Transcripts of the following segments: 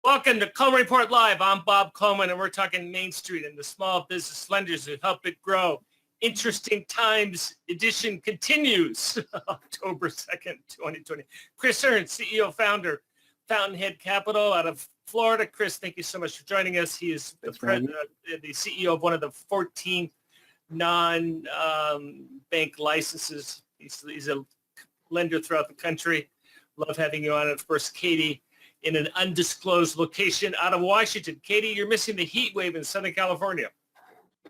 Welcome to Coleman Report Live. I'm Bob Coleman, and we're talking Main Street and the small business lenders who help it grow. Interesting Times edition continues October 2nd, 2020. Chris Ernst, CEO, founder, Fountainhead Capital out of Florida. Chris, thank you so much for joining us. He is the CEO of one of the 14 non-bank licenses. He's a lender throughout the country. Love having you on. And of course, Katie, in an undisclosed location out of Washington. Katie, you're missing the heat wave in Southern California.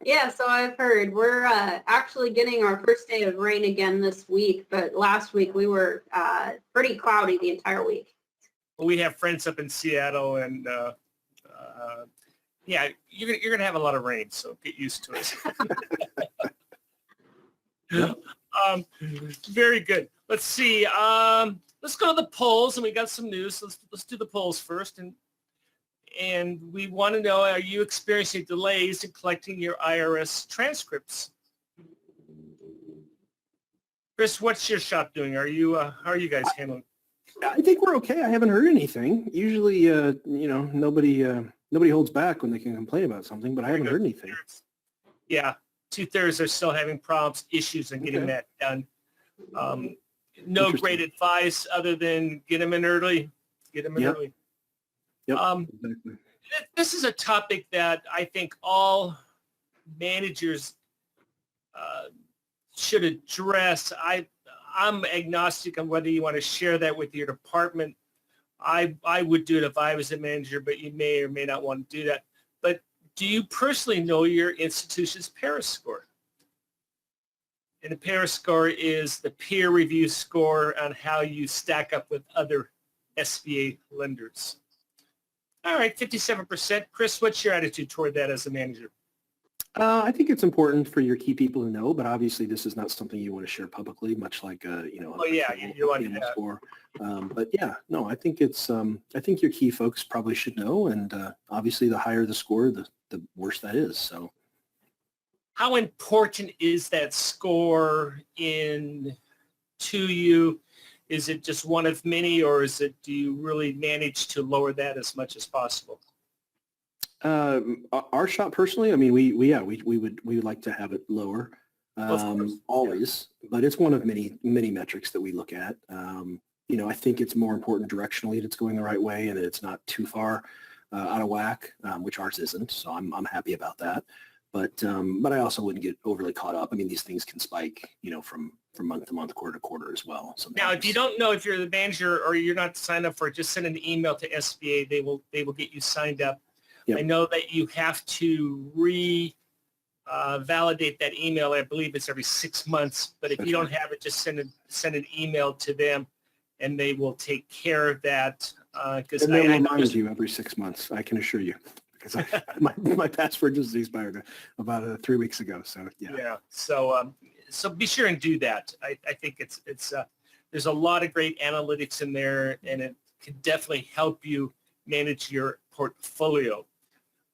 Yeah, so I've heard. We're actually getting our first day of rain again this week, but last week we were pretty cloudy the entire week. Well, we have friends up in Seattle, and yeah, you're going to have a lot of rain, so get used to it. Very good. Let's see. Let's go to the polls, and we got some news. Let's do the polls first, and we want to know: are you experiencing delays in collecting your IRS transcripts? Chris, what's your shop doing? How are you guys handling? I think we're okay. I haven't heard anything. Usually, nobody holds back when they can complain about something, but I haven't heard anything. Yeah, 2/3 are still having problems, issues, and getting that done. No great advice other than get them in early. Get them in early. Yep, exactly. This is a topic that I think all managers should address. I'm agnostic on whether you want to share that with your department. I would do it if I was a manager, but you may or may not want to do that. But do you personally know your institution's Paris score? And the Paris score is the peer review score on how you stack up with other SBA lenders. All right, 57%. Chris, what's your attitude toward that as a manager? I think it's important for your key people to know, but obviously this is not something you want to share publicly, much like you want to score. But yeah, no, I think it's I think your key folks probably should know, and obviously the higher the score, the worse that is. So. How important is that score to you? Is it just one of many, or do you really manage to lower that as much as possible? Our shop personally, I mean, we would like to have it lower, always, but it's one of many metrics that we look at. I think it's more important directionally that it's going the right way and that it's not too far out of whack, which ours isn't. So I'm happy about that. But I also wouldn't get overly caught up. I mean, these things can spike, from month to month, quarter to quarter as well. Sometimes. Now, if you don't know if you're the manager or you're not signed up for it, just send an email to SBA. They will get you signed up. Yep. I know that you have to validate that email. I believe it's every 6 months. But if you don't have it, just send an email to them, and they will take care of that. Because they'll remind you every 6 months. I can assure you. Because my password just expired about 3 weeks ago. So yeah. Yeah. So be sure and do that. I think it's there's a lot of great analytics in there, and it can definitely help you manage your portfolio.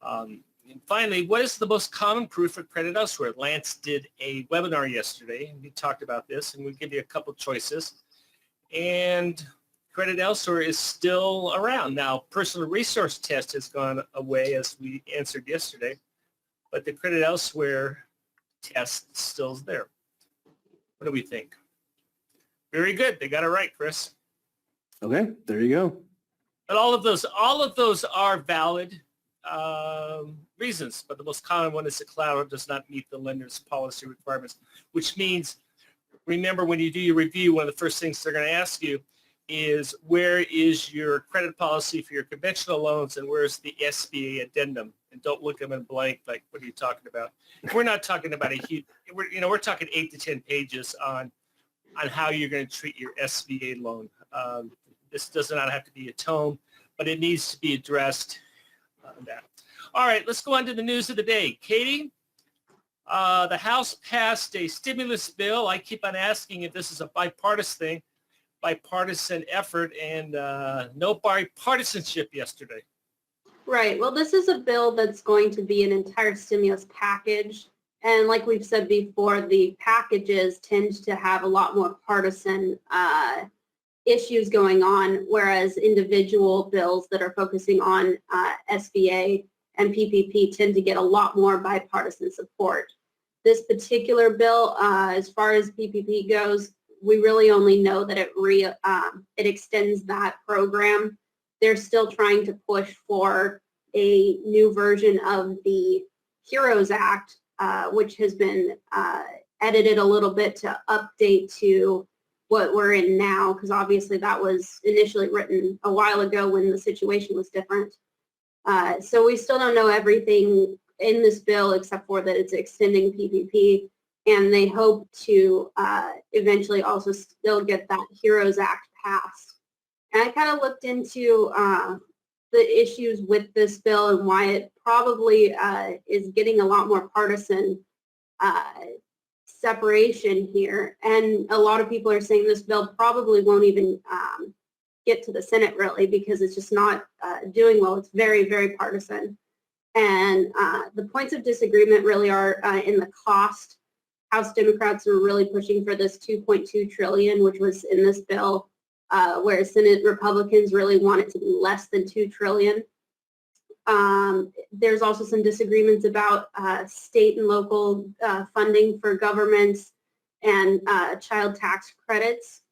And finally, what is the most common proof for credit elsewhere? Lance did a webinar yesterday, and we talked about this, and we give you a couple choices. And credit elsewhere is still around. Now, personal resource test has gone away, as we answered yesterday, but the credit elsewhere test still is there. What do we think? Very good. They got it right, Chris. Okay, there you go. But all of those are valid reasons, but the most common one is the collateral does not meet the lender's policy requirements, which means, remember, when you do your review, one of the first things they're going to ask you is, where is your credit policy for your conventional loans, and where's the SBA addendum? And don't look at them in blank like, what are you talking about? We're not talking about a huge, we're talking 8 to 10 pages on how you're going to treat your SBA loan. This does not have to be a tome, but it needs to be addressed. All right, let's go on to the news of the day. Katie, the House passed a stimulus bill. I keep on asking if this is a bipartisan effort, and no bipartisanship yesterday. Right. Well, this is a bill that's going to be an entire stimulus package. And like we've said before, the packages tend to have a lot more partisan issues going on, whereas individual bills that are focusing on SBA and PPP tend to get a lot more bipartisan support. This particular bill, as far as PPP goes, we really only know that it extends that program. They're still trying to push for a new version of the HEROES Act, which has been edited a little bit to update to what we're in now, because obviously that was initially written a while ago when the situation was different. So we still don't know everything in this bill except for that it's extending PPP, and they hope to eventually also still get that HEROES Act passed. And I kind of looked into the issues with this bill and why it probably is getting a lot more partisan separation here. And a lot of people are saying this bill probably won't even get to the Senate really, because it's just not doing well. It's very, very partisan. And the points of disagreement really are in the cost. House Democrats are really pushing for this $2.2 trillion, which was in this bill, whereas Senate Republicans really want it to be less than $2 trillion. There's also some disagreements about state and local funding for governments and child tax credits.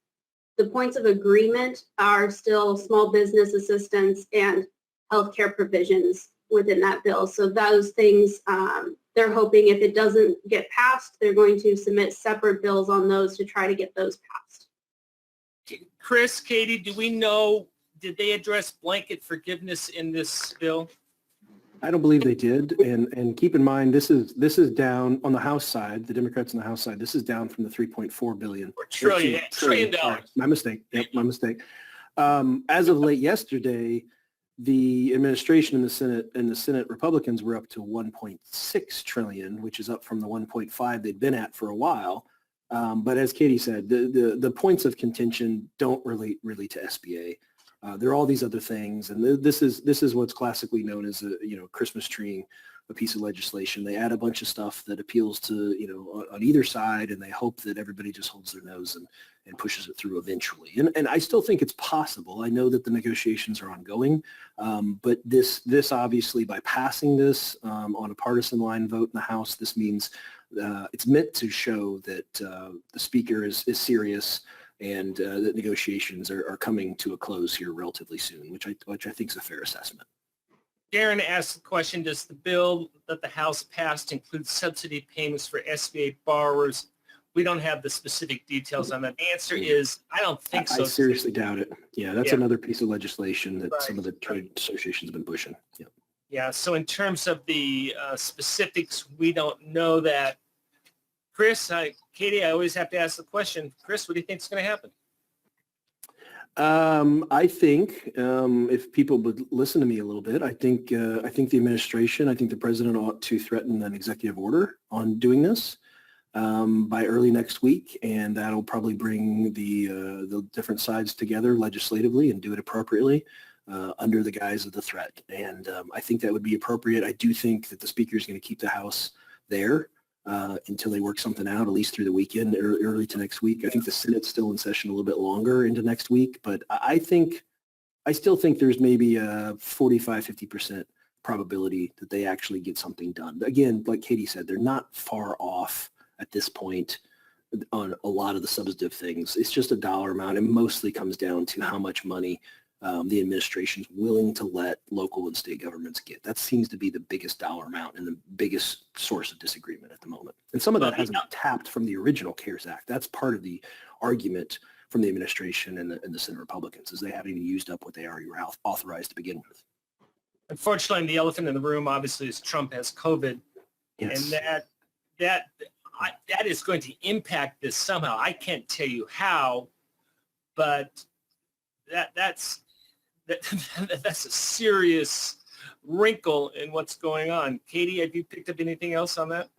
The points of agreement are still small business assistance and healthcare provisions within that bill. So those things, they're hoping if it doesn't get passed, they're going to submit separate bills on those to try to get those passed. Chris, Katie, do we know, did they address blanket forgiveness in this bill? I don't believe they did. And keep in mind, this is down on the House side, the Democrats on the House side, this is down from the $3.4 billion. Or trillion dollars. My mistake. Yep, my mistake. As of late yesterday, the administration in the Senate Republicans were up to 1.6 trillion, which is up from the 1.5 they'd been at for a while. But as Katie said, the points of contention don't relate really to SBA. There are all these other things, and this is what's classically known as a Christmas treeing a piece of legislation. They add a bunch of stuff that appeals to on either side, and they hope that everybody just holds their nose and pushes it through eventually. And I still think it's possible. I know that the negotiations are ongoing, but this obviously, by passing this on a partisan line vote in the House, this means it's meant to show that the Speaker is serious, and that negotiations are coming to a close here relatively soon, which I think is a fair assessment. Darren asked the question, does the bill that the House passed include subsidy payments for SBA borrowers? We don't have the specific details on that. The answer is, I don't think so. I seriously doubt it. Yeah, that's another piece of legislation that some of the trade associations have been pushing. Yeah. Yeah, so in terms of the specifics, we don't know that. Chris, Katie, I always have to ask the question. Chris, what do you think is going to happen? I think if people would listen to me a little bit, I think the administration, I think the president ought to threaten an executive order on doing this by early next week, and that'll probably bring the different sides together legislatively and do it appropriately under the guise of the threat. And I think that would be appropriate. I do think that the Speaker is going to keep the House there until they work something out, at least through the weekend, early to next week. I think the Senate's still in session a little bit longer into next week, but I still think there's maybe a 45-50% probability that they actually get something done. Again, like Katie said, they're not far off at this point on a lot of the substantive things. It's just a dollar amount. It mostly comes down to how much money the administration's willing to let local and state governments get. That seems to be the biggest dollar amount and the biggest source of disagreement at the moment. And some of that hasn't been tapped from the original CARES Act. That's part of the argument from the administration and the Senate Republicans, is they haven't even used up what they already were authorized to begin with. Unfortunately, the elephant in the room, obviously, is Trump has COVID. Yes. And that is going to impact this somehow. I can't tell you how, but that's a serious wrinkle in what's going on. Katie, have you picked up anything else on that?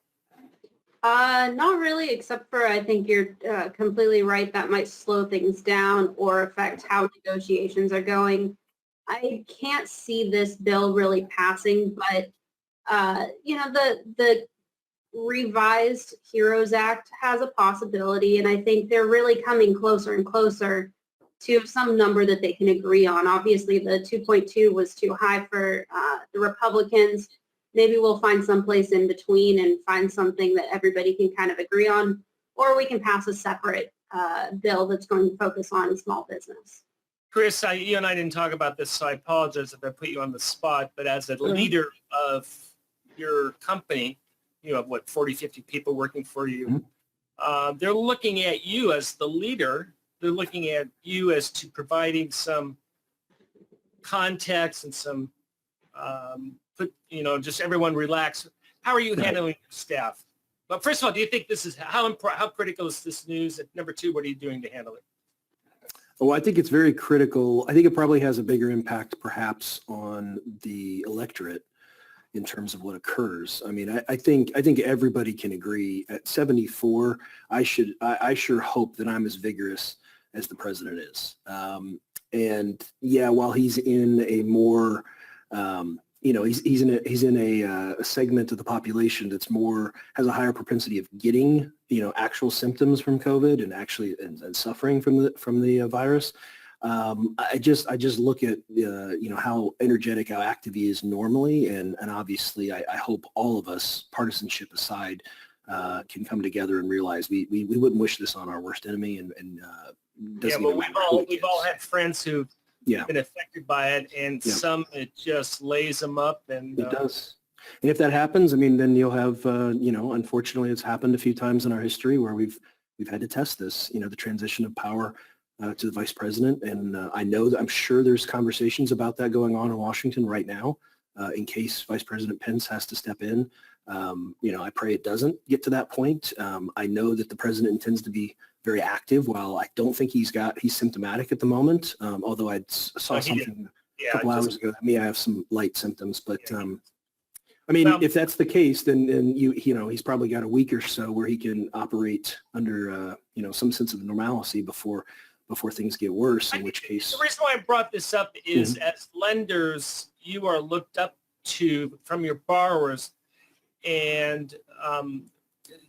Not really, except for I think you're completely right. That might slow things down or affect how negotiations are going. I can't see this bill really passing, but the revised HEROES Act has a possibility, and I think they're really coming closer and closer to some number that they can agree on. Obviously, the 2.2 was too high for the Republicans. Maybe we'll find someplace in between and find something that everybody can kind of agree on, or we can pass a separate bill that's going to focus on small business. Chris, you and I didn't talk about this, so I apologize if I put you on the spot, but as a leader of your company, you have, 40, 50 people working for you. They're looking at you as the leader. They're looking at you as to providing some context and some, just everyone relax. How are you handling your staff? But first of all, do you think this is, how critical is this news? And number two, what are you doing to handle it? Oh, I think it's very critical. I think it probably has a bigger impact perhaps on the electorate in terms of what occurs. I mean, I think everybody can agree at 74, I sure hope that I'm as vigorous as the president is. And yeah, while he's in a more, he's in a segment of the population that's has a higher propensity of getting, actual symptoms from COVID and actually and suffering from the virus. I just look at, how energetic, how active he is normally. And obviously I hope all of us, partisanship aside, can come together and realize we wouldn't wish this on our worst enemy. And doesn't even matter who it we've all is. had friends who've been affected by it, and some it just lays them up. And it does. And if that happens, I mean, then you'll have, unfortunately, it's happened a few times in our history where we've had to test this, the transition of power to the vice president. And I'm sure there's conversations about that going on in Washington right now in case Vice President Pence has to step in. I pray it doesn't get to that point. I know that the president intends to be very active. While I don't think he's symptomatic at the moment, although I saw something a couple hours ago that I have some light symptoms, but if that's the case, then he's probably got a week or so where he can operate under some sense of normalcy before things get worse. In which case, the reason why I brought this up is as lenders, you are looked up to from your borrowers, and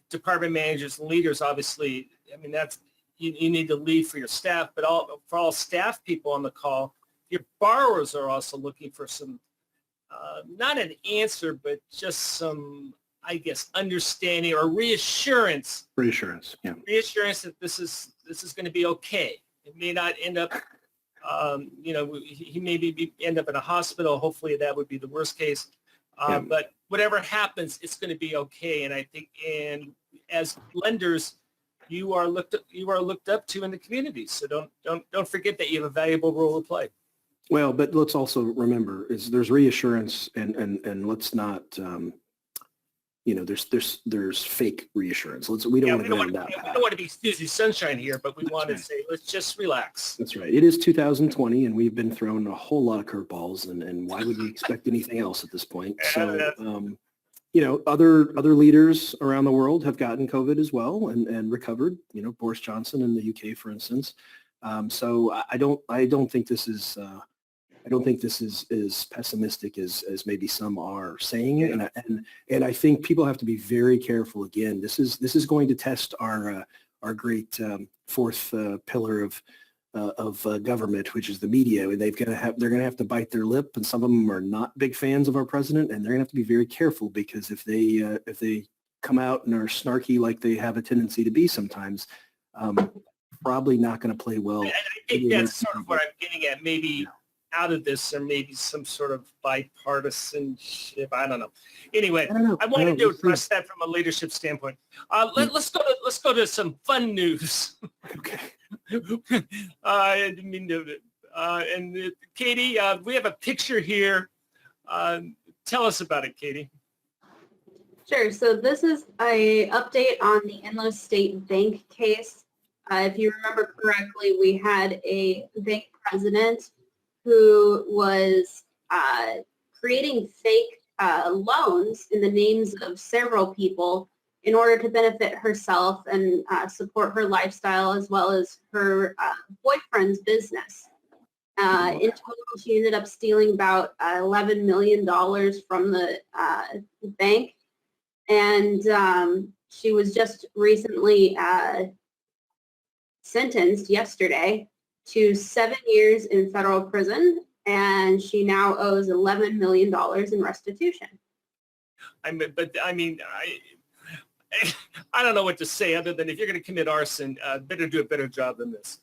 department managers and leaders. Obviously, I mean that's you need to lead for your staff, but for all staff people on the call, your borrowers are also looking for some. Not an answer, but just some, I guess, understanding or reassurance. Reassurance, yeah. Reassurance that this is going to be okay. It may not end up, he may end up in a hospital. Hopefully, that would be the worst case. But whatever happens, it's going to be okay. And I think, and as lenders, you are looked up to in the community. So don't forget that you have a valuable role to play. Well, but let's also remember there's reassurance and let's not, there's fake reassurance. We don't want to go down that path. We don't want to be Susie Sunshine here, but we want to say, let's just relax. That's right. It is 2020 and we've been thrown a whole lot of curveballs and why would we expect anything else at this point? So, other leaders around the world have gotten COVID as well and recovered, Boris Johnson in the UK, for instance. So I don't think this is, as pessimistic as maybe some are saying it, and I think people have to be very careful. Again, this is going to test our great fourth pillar of government, which is the media. They're going to have to bite their lip, and some of them are not big fans of our president, and they're going to have to be very careful because if they come out and are snarky like they have a tendency to be sometimes. Probably not going to play well. And I think that's sort of what I'm getting at. Maybe out of this, there may be some sort of bipartisanship. I don't know. Anyway, I wanted to address that from a leadership standpoint. Let's go to some fun news. Okay. I didn't mean to. Katie, we have a picture here. Tell us about it, Katie. Sure. So this is an update on the Inlow State Bank case. If you remember correctly, we had a bank president who was creating fake loans in the names of several people in order to benefit herself and support her lifestyle as well as her boyfriend's business. In total, she ended up stealing about $11 million from the bank, and she was just recently sentenced yesterday to 7 years in federal prison, and she now owes $11 million in restitution. I don't know what to say other than if you're going to commit arson, better do a better job than this.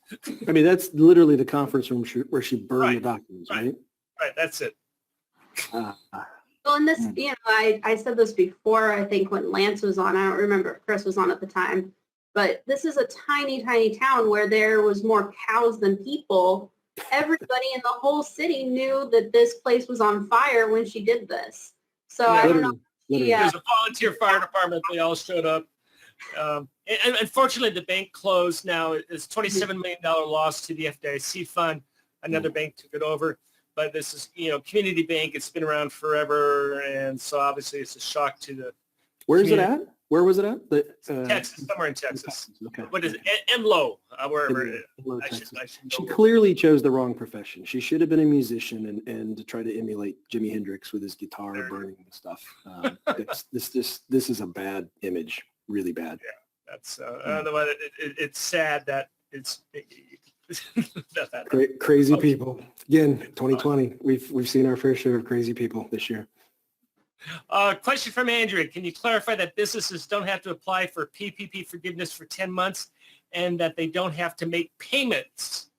I mean, that's literally the conference room where she burned the documents, right? Right, that's it. Well, in this, I said this before, I think when Lance was on, I don't remember if Chris was on at the time, but this is a tiny, tiny town where there was more cows than people. Everybody in the whole city knew that this place was on fire when she did this. So I don't know. There's a volunteer fire department. They all showed up. And unfortunately, the bank closed now. It's $27 million loss to the FDIC fund. Another bank took it over. But this is, community bank. It's been around forever. And so obviously it's a shock to the Where's it at? Where was it at? Texas, somewhere in Texas. Okay. What is it? Enloe, wherever it is. She clearly chose the wrong profession. She should have been a musician and to try to emulate Jimi Hendrix with his guitar burning and stuff. This is a bad image, really bad. Yeah, that's it's sad that it's crazy people. Again, 2020. We've seen our fair share of crazy people this year. Question from Andrea. Can you clarify that businesses don't have to apply for PPP forgiveness for 10 months and that they don't have to make payments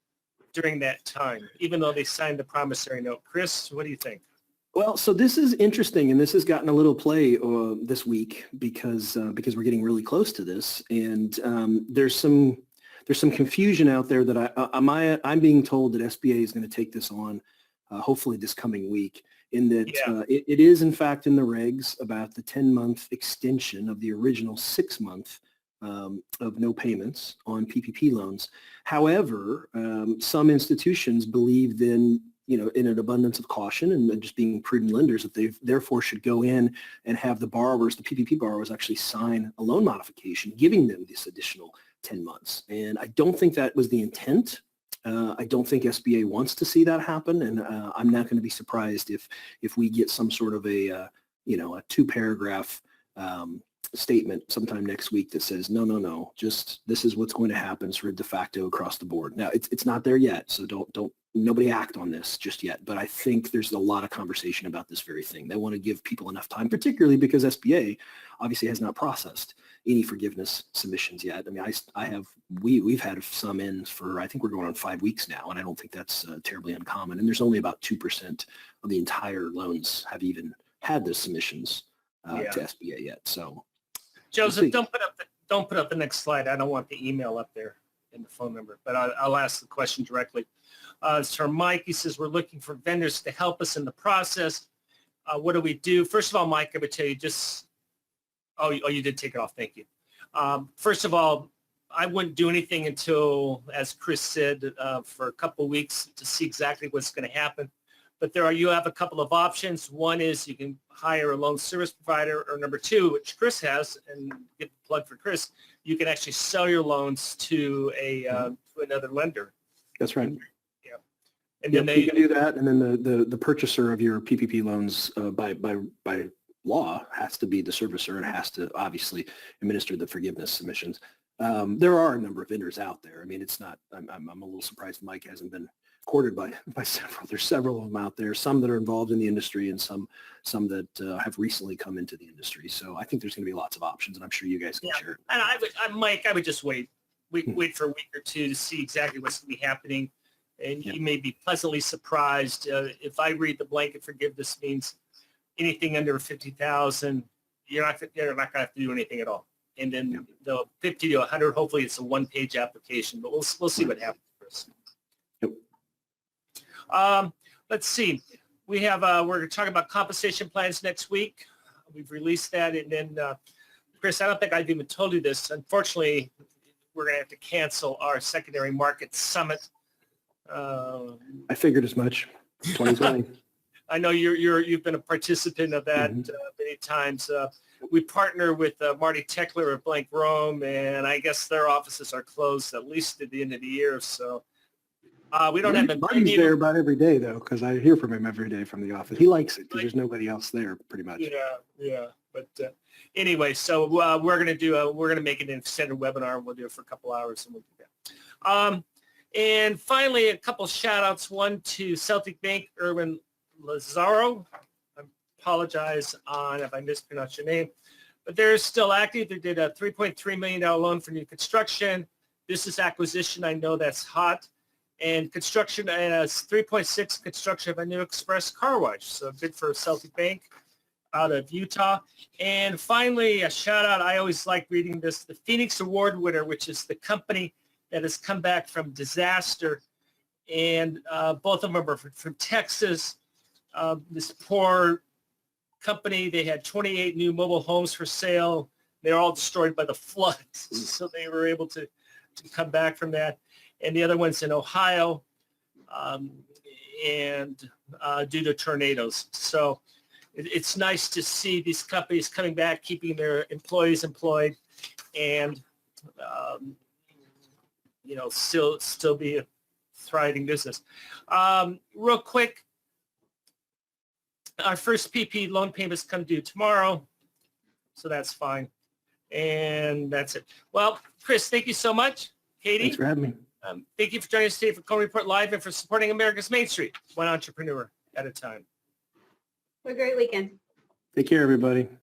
during that time, even though they signed the promissory note? Chris, what do you think? Well, so this is interesting, and this has gotten a little play this week because we're getting really close to this, and there's some confusion out there that I'm being told that SBA is going to take this on, hopefully this coming week. In that it is, in fact, in the regs about the 10-month extension of the original 6-month of no payments on PPP loans. However, some institutions believe then, in an abundance of caution and just being prudent lenders, that they therefore should go in and have the PPP borrowers, actually sign a loan modification, giving them this additional 10 months. And I don't think that was the intent. I don't think SBA wants to see that happen, and I'm not going to be surprised if we get some sort of a 2-paragraph statement sometime next week that says no, just this is what's going to happen, sort of de facto across the board. Now it's not there yet, so nobody act on this just yet. But I think there's a lot of conversation about this very thing. They want to give people enough time, particularly because SBA obviously has not processed any forgiveness submissions yet. I mean, we've had some in for, I think we're going on 5 weeks now, and I don't think that's terribly uncommon. And there's only about 2% of the entire loans have even had those submissions to SBA yet. So, Joseph, don't put up the next slide. I don't want the email up there and the phone number, but I'll ask the question directly. It's from Mike. He says, we're looking for vendors to help us in the process. What do we do? First of all, Mike, I would tell you oh, you did take it off. Thank you. First of all, I wouldn't do anything until, as Chris said, for a couple of weeks to see exactly what's going to happen. But you have a couple of options. One is you can hire a loan service provider, or number 2, which Chris has, and get the plug for Chris, you can actually sell your loans to another lender. That's right. Yeah. And then you can do that, and then the purchaser of your PPP loans by law has to be the servicer and has to obviously administer the forgiveness submissions. There are a number of vendors out there. I mean, it's not, I'm a little surprised Mike hasn't been courted by several. There's several of them out there, some that are involved in the industry and some that have recently come into the industry. So I think there's going to be lots of options, and I'm sure you guys can share. And Mike, I would just wait for a week or two to see exactly what's going to be happening. And you may be pleasantly surprised. If I read the blanket forgiveness means anything under 50,000, you're not going to have to do anything at all. And then the 50 to 100, hopefully it's a 1-page application, but we'll see what happens first. Let's see. We have we're going to talk about compensation plans next week. We've released that, and then Chris, I don't think I've even told you this. Unfortunately, we're going to have to cancel our secondary market summit. I figured as much. 2020. I know you've been a participant of that many times. We partner with Marty Techler at Blank Rome, and I guess their offices are closed at least at the end of the year. So we don't have a Marty's there about every day, though, because I hear from him every day from the office. He likes it because there's nobody else there, pretty much. Yeah. But anyway, so we're going to make it an extended webinar, and we'll do it for a couple hours, and we'll do that. And finally, a couple shout outs, one to Celtic Bank, Erwin Lazaro. I apologize if I mispronounced your name, but they're still active. They did a $3.3 million loan for new construction. This is acquisition. I know that's hot. And construction, 3.6 construction of a new express car wash. So good for Celtic Bank out of Utah. And finally, a shout out. I always like reading this. The Phoenix Award winner, which is the company that has come back from disaster. And both of them are from Texas. This poor company, they had 28 new mobile homes for sale. They're all destroyed by the flood. So they were able to come back from that. And the other one's in Ohio and due to tornadoes. So it's nice to see these companies coming back, keeping their employees employed, and still be a thriving business. Real quick, our first PP loan payments come due tomorrow, so that's fine. And that's it. Well, Chris, thank you so much. Katie, Thanks for having me. Thank you for joining us today for Coleman Report Live and for supporting America's Main Street, one entrepreneur at a time. Have a great weekend. Take care, everybody.